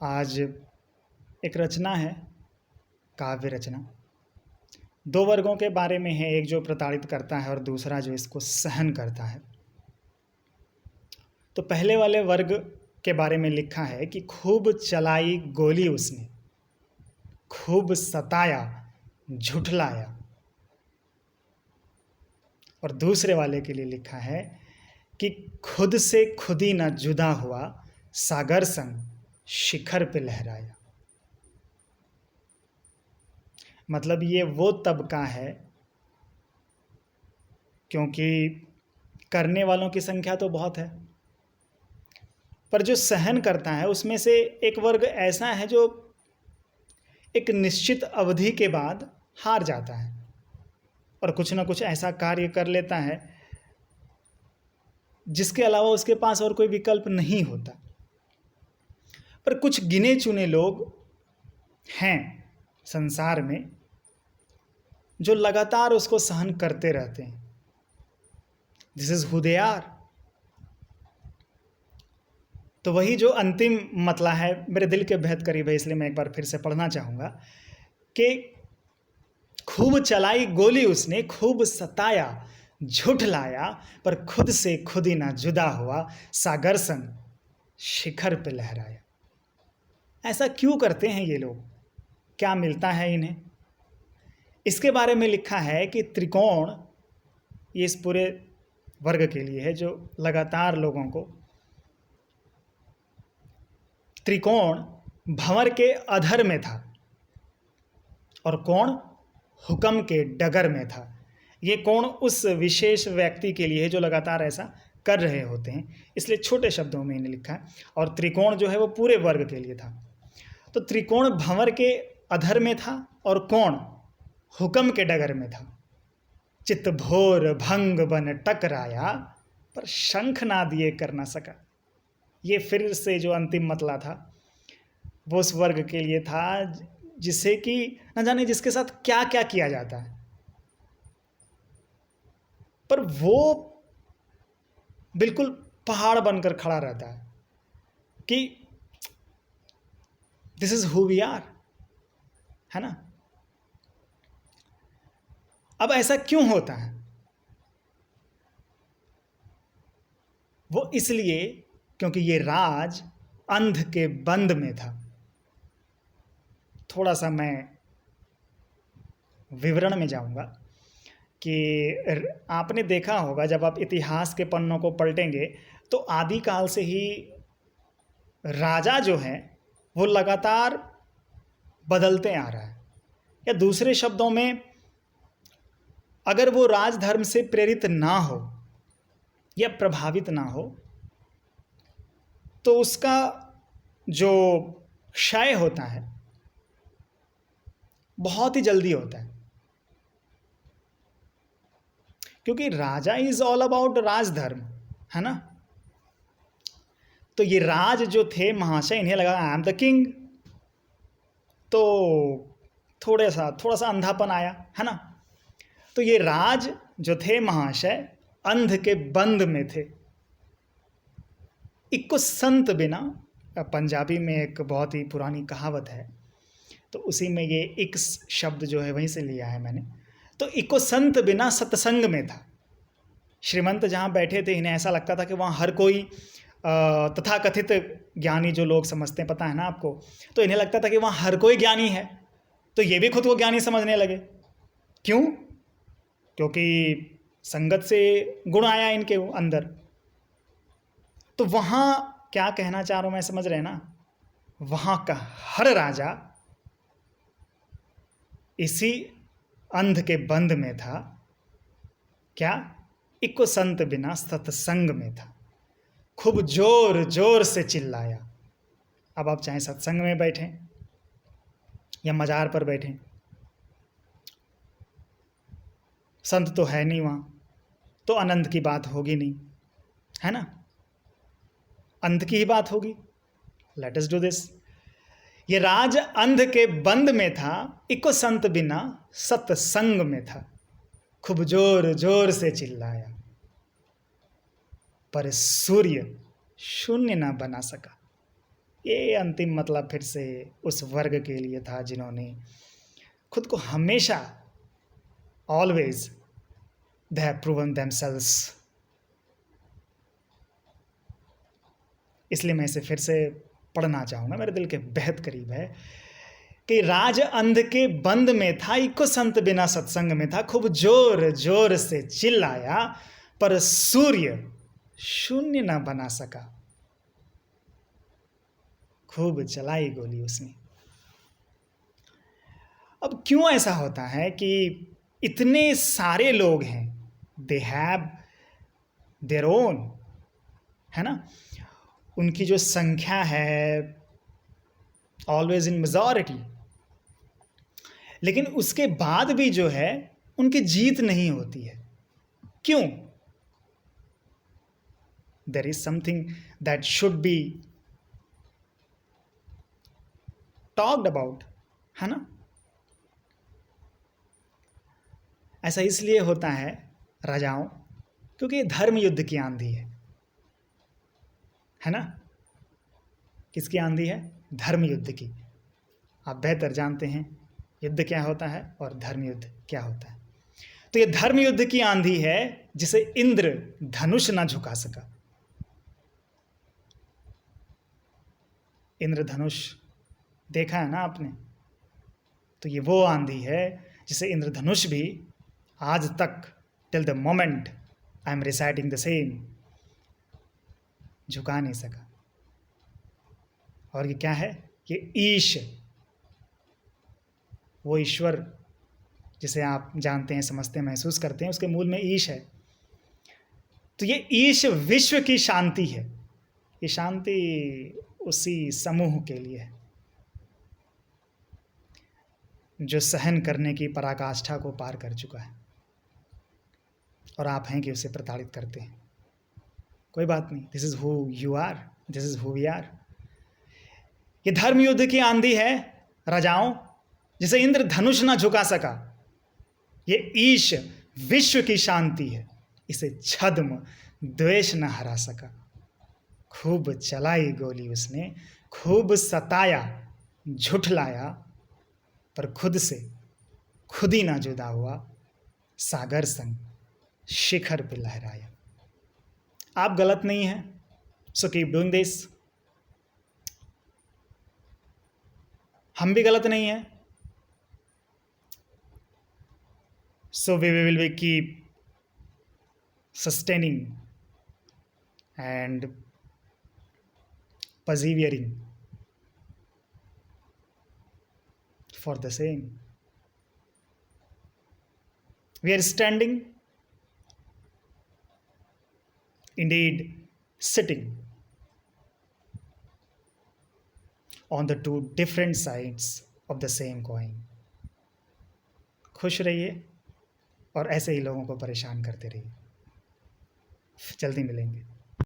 आज एक रचना है, काव्य रचना। दो वर्गों के बारे में है, एक जो प्रताड़ित करता है और दूसरा जो इसको सहन करता है। तो पहले वाले वर्ग के बारे में लिखा है कि खूब चलाई गोली उसने, खूब सताया झुठलाया। और दूसरे वाले के लिए लिखा है कि खुद से खुद ही न जुदा हुआ, सागर संग शिखर पे लहराया। मतलब ये वो तबका है, क्योंकि करने वालों की संख्या तो बहुत है, पर जो सहन करता है उसमें से एक वर्ग ऐसा है जो एक निश्चित अवधि के बाद हार जाता है और कुछ ना कुछ ऐसा कार्य कर लेता है जिसके अलावा उसके पास और कोई विकल्प नहीं होता। पर कुछ गिने चुने लोग हैं संसार में जो लगातार उसको सहन करते रहते हैं। This is who they are. तो वही जो अंतिम मतला है मेरे दिल के बेहद करीब है, इसलिए मैं एक बार फिर से पढ़ना चाहूँगा कि खूब चलाई गोली उसने, खूब सताया झुठलाया, पर खुद से खुद ही ना जुदा हुआ, सागर संग शिखर पे लहराया। ऐसा क्यों करते हैं ये लोग? क्या मिलता है इन्हें? इसके बारे में लिखा है कि त्रिकोण, ये इस पूरे वर्ग के लिए है जो लगातार लोगों को, त्रिकोण भंवर के अधर में था और कोण हुक्म के डगर में था। ये कोण उस विशेष व्यक्ति के लिए है जो लगातार ऐसा कर रहे होते हैं, इसलिए छोटे शब्दों में इन्हें लिखा है। और त्रिकोण जो है वो पूरे वर्ग के लिए था। तो त्रिकोण भंवर के अधर में था और कोण हुक्म के डगर में था। चित्त भोर भंग बन टकराया, पर शंख नाद ये कर ना सका। ये फिर से जो अंतिम मतला था वो उस वर्ग के लिए था जिसे कि न जाने जिसके साथ क्या क्या किया जाता है, पर वो बिल्कुल पहाड़ बनकर खड़ा रहता है कि this is who we are, है ना। अब ऐसा क्यों होता है? वो इसलिए क्योंकि ये राज अंध के बंद में था। थोड़ा सा मैं विवरण में जाऊंगा कि आपने देखा होगा जब आप इतिहास के पन्नों को पलटेंगे तो आदिकाल से ही राजा जो है वो लगातार बदलते आ रहा है, या दूसरे शब्दों में अगर वो राजधर्म से प्रेरित ना हो या प्रभावित ना हो तो उसका जो क्षय होता है बहुत ही जल्दी होता है, क्योंकि राजा इज ऑल अबाउट राजधर्म, है ना। तो ये राज जो थे महाशय, इन्हें लगा आई एम द किंग, तो थोड़ा सा अंधापन आया, है ना। तो ये राज जो थे महाशय अंध के बंद में थे। इक्को संत बिना, पंजाबी में एक बहुत ही पुरानी कहावत है, तो उसी में ये एक शब्द जो है वहीं से लिया है मैंने। तो इक्को संत बिना सत्संग में था। श्रीमंत जहाँ बैठे थे इन्हें ऐसा लगता था कि वहाँ हर कोई तथाकथित ज्ञानी जो लोग समझते हैं, पता है ना आपको, तो इन्हें लगता था कि वहाँ हर कोई ज्ञानी है, तो ये भी खुद को ज्ञानी समझने लगे। क्यों? क्योंकि संगत से गुण आया इनके अंदर। तो वहाँ क्या कहना चाह रहा हूँ मैं, समझ रहे हैं ना? वहाँ का हर राजा इसी अंध के बंद में था। क्या? इक्को संत बिना सत्संग में था। खूब जोर जोर से चिल्लाया। अब आप चाहे सत्संग में बैठें या मजार पर बैठें, संत तो है नहीं वहाँ, तो आनंद की बात होगी नहीं, है ना। अंध की ही बात होगी। Let us do this. ये राज अंध के बंद में था, इको संत बिना सत्संग में था। खूब जोर जोर से चिल्लाया, पर सूर्य शून्य ना बना सका। ये अंतिम मतलब फिर से उस वर्ग के लिए था जिन्होंने खुद को हमेशा always they have proven themselves. इसलिए मैं इसे फिर से पढ़ना चाहूँगा, मेरे दिल के बेहद करीब है कि राज अंध के बंद में था, इको संत बिना सत्संग में था, खूब जोर जोर से चिल्लाया पर सूर्य शून्य ना बना सका। खूब चलाई गोली उसने। अब क्यों ऐसा होता है कि इतने सारे लोग हैं, दे हैव देयर ओन, है ना, उनकी जो संख्या है ऑलवेज इन मेजॉरिटी, लेकिन उसके बाद भी जो है उनकी जीत नहीं होती है। क्यों? There is something that should be talked about, है ना। ऐसा इसलिए होता है राजाओं, क्योंकि धर्म युद्ध की आंधी है ना। किसकी आंधी है? धर्म युद्ध की। आप बेहतर जानते हैं युद्ध क्या होता है और धर्म युद्ध क्या होता है। तो ये धर्म युद्ध की आंधी है जिसे इंद्र धनुष ना झुका सका। इंद्रधनुष देखा है ना आपने? तो ये वो आंधी है जिसे इंद्रधनुष भी आज तक till the moment I am reciting the same झुका नहीं सका। और ये क्या है? ये ईश, वो ईश्वर जिसे आप जानते हैं, समझते हैं, महसूस करते हैं, उसके मूल में ईश है। तो ये ईश विश्व की शांति है। ये शांति उसी समूह के लिए है जो सहन करने की पराकाष्ठा को पार कर चुका है, और आप हैं कि उसे प्रताड़ित करते हैं। कोई बात नहीं, this is who you are, this is who we are. ये धर्म युद्ध की आंधी है राजाओं, जिसे इंद्र धनुष ना झुका सका। ये ईश विश्व की शांति है, इसे छद्म द्वेष न हरा सका। खूब चलाई गोली उसने, खूब सताया, झुठलाया, पर खुद से खुद ही ना जुदा हुआ, सागर संग शिखर पे लहराया। आप गलत नहीं हैं, सो कीप डूइंग दिस। हम भी गलत नहीं हैं, so we will be keep sustaining and persevering for the same. We are standing, indeed sitting on the two different sides of the same coin. खुश रहिए और ऐसे ही लोगों को परेशान करते रहिए। जल्दी मिलेंगे।